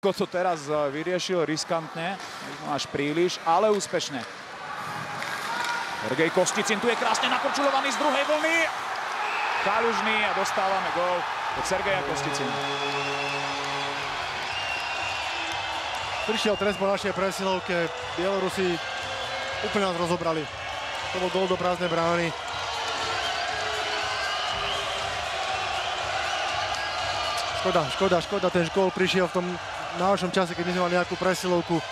To teraz vyriešil riskantne, až príliš, ale úspešne. Sergej Kosticin tu je krásne nakorčulovaný z druhej vlny. Kalužný a dostávame gól od Sergeja Kosticina. Prišiel trest po našej presilovke. Bielorusi úplne nás rozobrali. To bol gól do prázdnej brány. Škoda, ten gól prišiel v tom náročnom čase, keď my sme mali nejakú presilovku.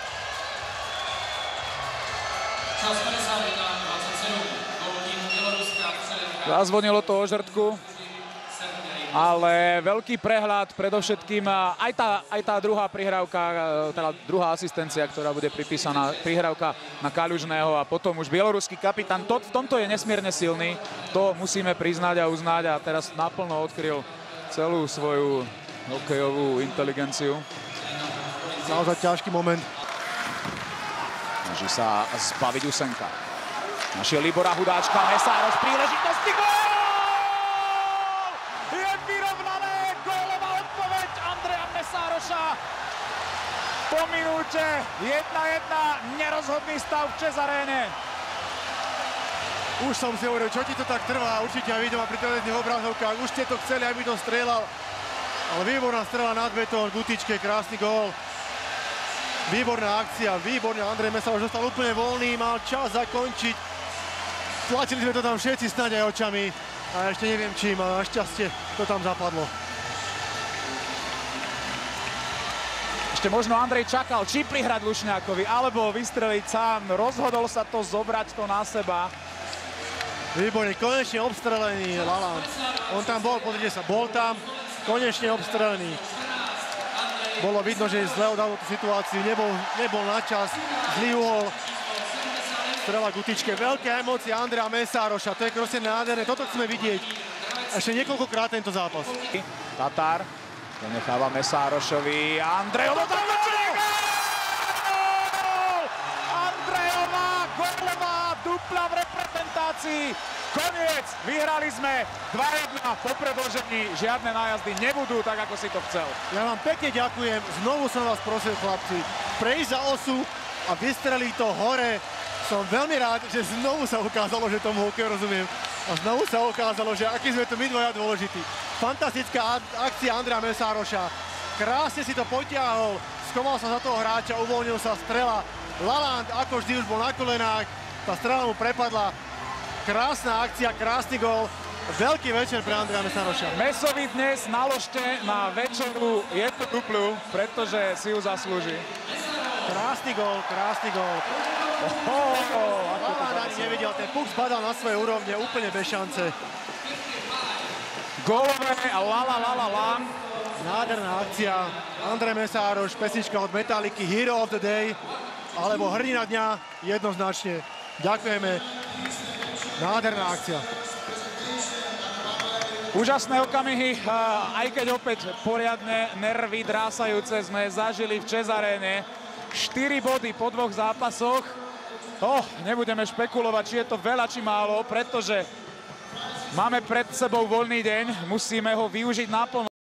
Zazvonilo to o žrtku, ale veľký prehľad, predovšetkým aj tá druhá prihrávka, teda druhá asistencia, ktorá bude pripísaná, prihrávka na Kalužného a potom už bieloruský kapitán. V tomto je nesmierne silný, to musíme priznať a uznať a teraz naplno odkryl celú svoju hokejovú inteligenciu. Naozaj ťažký moment. Snaží sa zbaviť Usenka. Našiel Libora Hudáčka, Mesároš, príležitosti, gól! Je vyrovnané, gólová odpoveď Andreja Mesároša. Po minúte 1-1, nerozhodný stav v ČEZ Aréne. Už som si hovoril, čo ti to tak trvá, určite aj vidím a pri televíznych obrazovkách. Už ste to chceli, aby to strieľal. Ale výborná strela nad betón, Gutičke, krásny gól. Výborná akcia, výborne. Andrej Mesároš dostal úplne voľný, mal čas zakončiť. Tlačili sme to tam všetci snáď aj očami. A ešte neviem čím, ale našťastie to tam zapadlo. Ešte možno Andrej čakal, či prihrať Lušňákovi, alebo vystreliť sám. Rozhodol sa to zobrať to na seba. Výborne, konečne obstrelený Laland. On tam bol, pozrite sa, bol tam, konečne obstrelený. Bolo vidno, že zle odhadol tú situáciu, nebol na čas, zlý uhol. Strela Gutičke, veľké emócie Andreja Mesároša, to je proste nádherné, toto chceme vidieť ešte niekoľkokrát tento zápas. Tatar, to necháva Mesárošovi, Andrejova gólová dupla v reprezentácii. Koniec, vyhrali sme 2-1 po predĺžení, žiadne nájazdy nebudú tak, ako si to chcel. Ja vám pekne ďakujem, znovu som vás prosil, chlapci, prejsť za osu a vystreliť to hore. Som veľmi rád, že znovu sa ukázalo, že tomu hokeju rozumiem. A znovu sa ukázalo, že aký sme tu my dvoja dôležití. Fantastická akcia Andreja Mesároša. Krásne si to potiahol, skoval sa za toho hráča, uvoľnil sa strela. Laland, ako vždy, už bol na kolenách. Tá strela mu prepadla. Krásna akcia, krásny gól. Veľký večer pre Andreja Mesároša. Mesovi dnes naložte na večeru jednu duplu, pretože si ju zaslúži. Krásny gól, krásny gól. Laland ani nevidel, ten puk spadal na svoje úrovne, úplne bez šance. Gólové a la. Nádherná akcia. Andrej Mesároš, pesnička od Metalliky, Hero of the Day, alebo hrdina dňa, jednoznačne. Ďakujeme. Nádherná akcia. Úžasné okamihy, aj keď opäť poriadne nervy drásajúce sme zažili v ČEZ Aréne. 4 body po 2 zápasoch. Nebudeme špekulovať, či je to veľa, či málo, pretože máme pred sebou voľný deň, musíme ho využiť naplno.